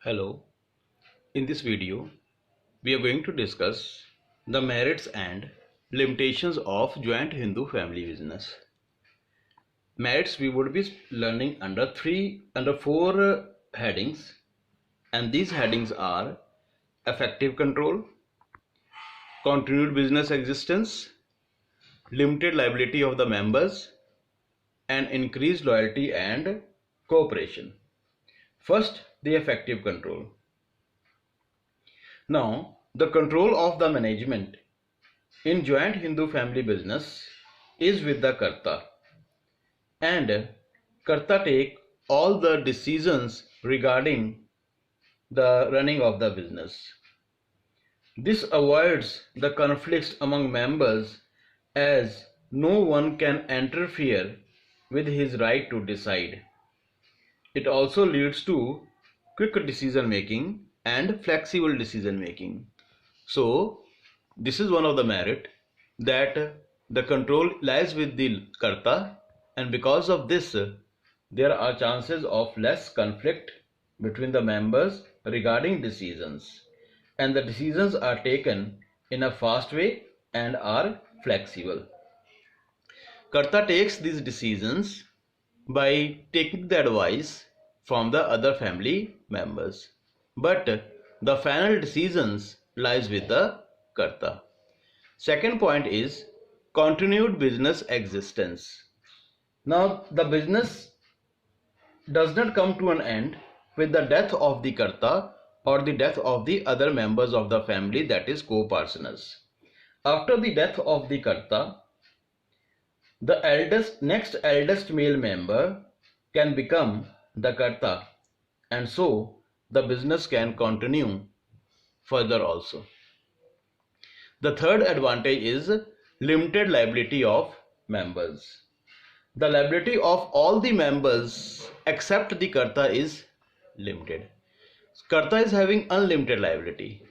Hello, in this video we are going to discuss the merits and limitations of joint Hindu family business. Merits we would be learning under four headings, and these headings are effective control, continued business existence, limited liability of the members, and increased loyalty and cooperation. First, the effective control. Now, the control of the management in joint Hindu family business is with the Karta, and Karta take all the decisions regarding the running of the business. This avoids the conflicts among members, as no one can interfere with his right to decide. It also leads to quick decision making and flexible decision making. So this is one of the merit, that the control lies with the Karta, and because of this there are chances of less conflict between the members regarding decisions, and the decisions are taken in a fast way and are flexible. Karta takes these decisions by taking the advice from the other family members, but the final decisions lies with the Karta. Second point is continued business existence. Now the business does not come to an end with the death of the Karta or the death of the other members of the family, that is co-partners. After the death of the Karta, the next eldest male member can become the Karta, and so the business can continue further also. The third advantage is limited liability of members. The liability of all the members except the Karta is limited. Karta is having unlimited liability.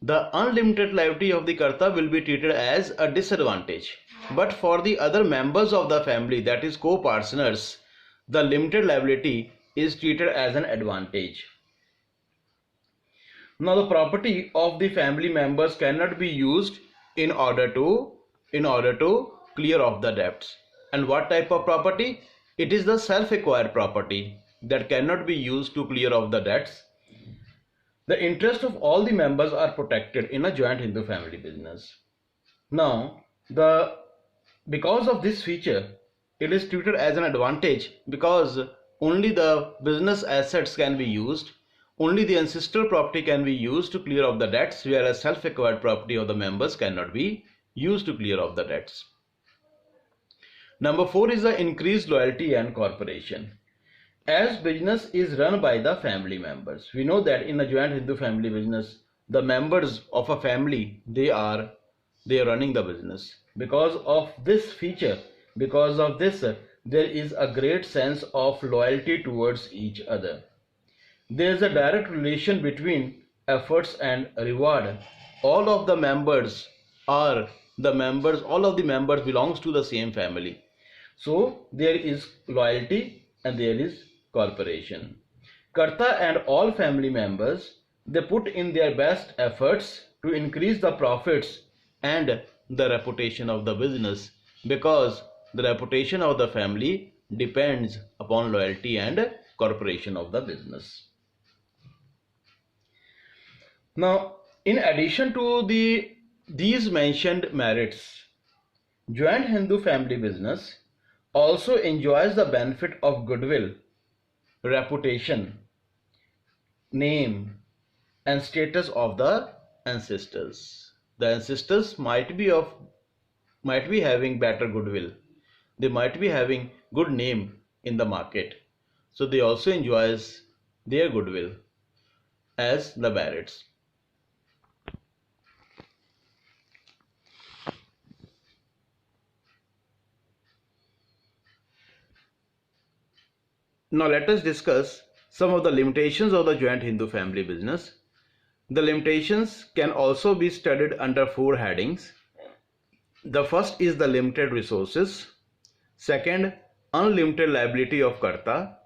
The unlimited liability of the Karta will be treated as a disadvantage, but for the other members of the family, that is co-partners, the limited liability is treated as an advantage. Now the property of the family members cannot be used in order to clear off the debts. And what type of property? It is the self-acquired property that cannot be used to clear off the debts. The interest of all the members are protected in a joint Hindu family business. Now, because of this feature, it is treated as an advantage, because only the business assets can be used, only the ancestral property can be used to clear off the debts, whereas self-acquired property of the members cannot be used to clear off the debts. Number 4 is the increased loyalty and cooperation. As business is run by the family members, we know that in a joint Hindu family business, the members of a family, they are running the business. Because of this feature, because of this, there is a great sense of loyalty towards each other. There is a direct relation between efforts and reward. All of the members belongs to the same family. So there is loyalty and there is cooperation. Karta and all family members, they put in their best efforts to increase the profits and the reputation of the business, because the reputation of the family depends upon loyalty and cooperation of the business. Now, in addition to these mentioned merits, joint Hindu family business also enjoys the benefit of goodwill, reputation, name, and status of the ancestors. The ancestors might be having better goodwill. They might be having good name in the market. So they also enjoys their goodwill as the merits. Now let us discuss some of the limitations of the joint Hindu family business. The limitations can also be studied under 4 headings. The first is the limited resources. Second, unlimited liability of Karta.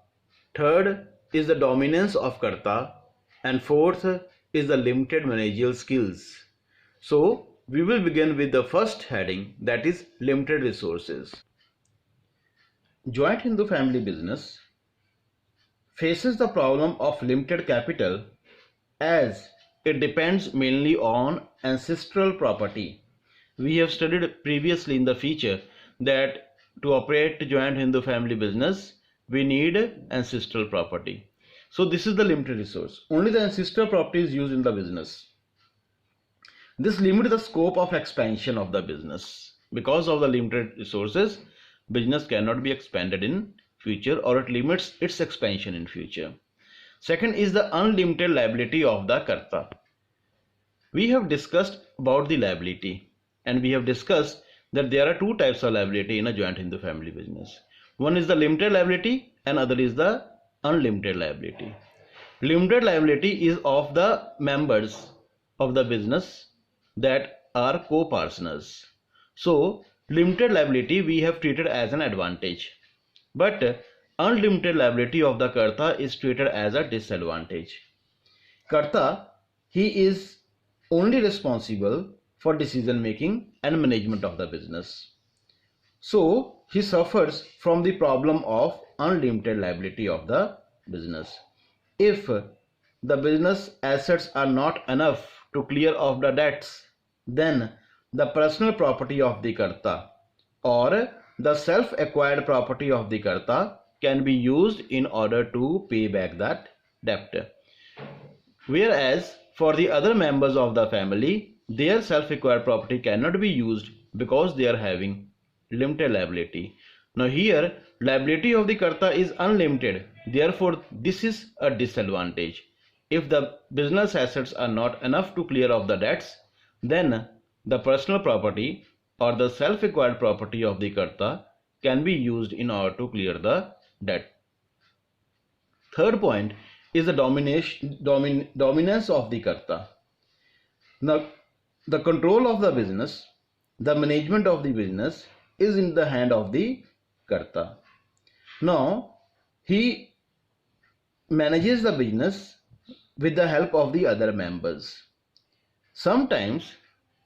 Third is the dominance of Karta. and fourth is the limited managerial skills. So we will begin with the first heading, that is limited resources. Joint Hindu family business faces the problem of limited capital as it depends mainly on ancestral property. We have studied previously in the feature that to operate joint Hindu family business, we need ancestral property. So this is the limited resource. Only the ancestral property is used in the business. This limits the scope of expansion of the business. Because of the limited resources, business cannot be expanded in future, or it limits its expansion in future. Second is the unlimited liability of the Karta. We have discussed about the liability, and we have discussed that there are two types of liability in a joint Hindu family business. One is the limited liability and other is the unlimited liability. Limited liability is of the members of the business that are co-partners. So limited liability we have treated as an advantage, but unlimited liability of the Karta is treated as a disadvantage. Karta, he is only responsible for decision making and management of the business. So he suffers from the problem of unlimited liability of the business. If the business assets are not enough to clear off the debts, then the personal property of the Karta or the self-acquired property of the Karta can be used in order to pay back that debt. Whereas for the other members of the family, their self-acquired property cannot be used because they are having limited liability. Now here liability of the Karta is unlimited, therefore this is a disadvantage. If the business assets are not enough to clear off the debts, then the personal property or the self-acquired property of the Karta can be used in order to clear the debt. Third point is the dominance of the Karta. Now, the control of the business, the management of the business is in the hand of the Karta. Now, he manages the business with the help of the other members. Sometimes,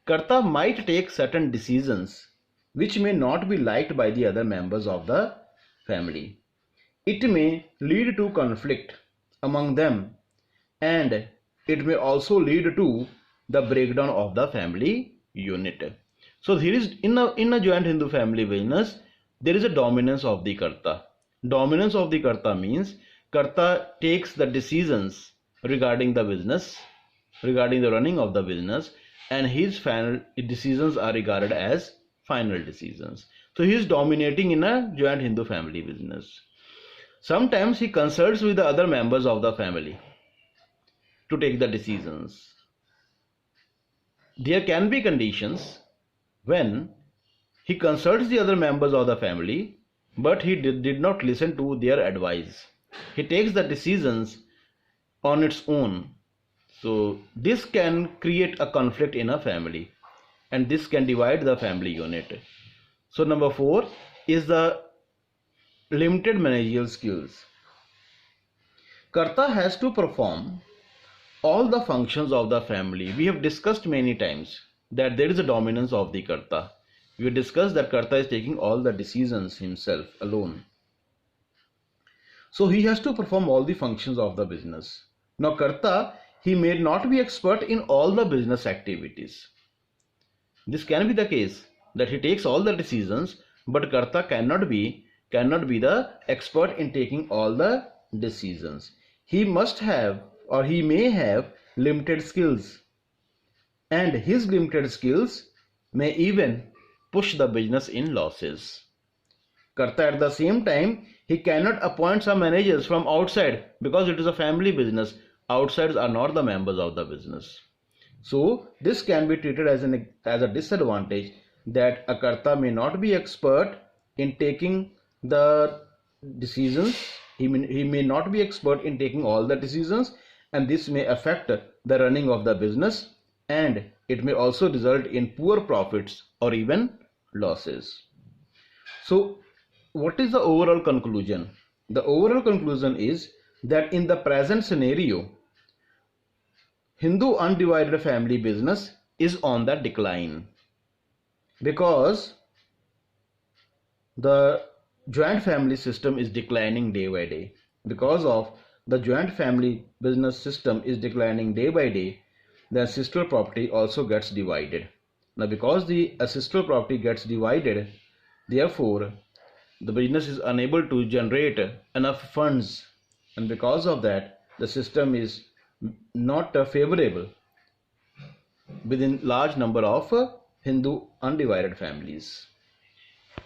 Karta might take certain decisions which may not be liked by the other members of the family. It may lead to conflict among them, and it may also lead to the breakdown of the family unit. So here is in a joint Hindu family business, there is a dominance of the Karta. Dominance of the Karta means Karta takes the decisions regarding the business, regarding the running of the business, and his final decisions are regarded as final decisions. So he is dominating in a joint Hindu family business. Sometimes he consults with the other members of the family to take the decisions. There can be conditions when he consults the other members of the family, but he did not listen to their advice. He takes the decisions on its own. So this can create a conflict in a family, and this can divide the family unit. So number 4 is the limited managerial skills. Karta has to perform all the functions of the family. We have discussed many times that there is a dominance of the Karta. We discussed that Karta is taking all the decisions himself alone. So he has to perform all the functions of the business. Now Karta, he may not be expert in all the business activities. This can be the case that he takes all the decisions, but Karta cannot be the expert in taking all the decisions. He must have, or he may have, limited skills, and his limited skills may even push the business in losses. Karta at the same time, he cannot appoint some managers from outside because it is a family business. Outsiders are not the members of the business. So this can be treated as a disadvantage, that a Karta may not be expert in taking the decisions. He may not be expert in taking all the decisions, and this may affect the running of the business, and it may also result in poor profits or even losses. So what is the overall conclusion? The overall conclusion is that in the present scenario, Hindu undivided family business is on the decline because the joint family system is declining day by day. Because of the joint family business system is declining day by day, the ancestral property also gets divided. Now because the ancestral property gets divided, therefore the business is unable to generate enough funds, and because of that the system is not favorable within large number of Hindu undivided families.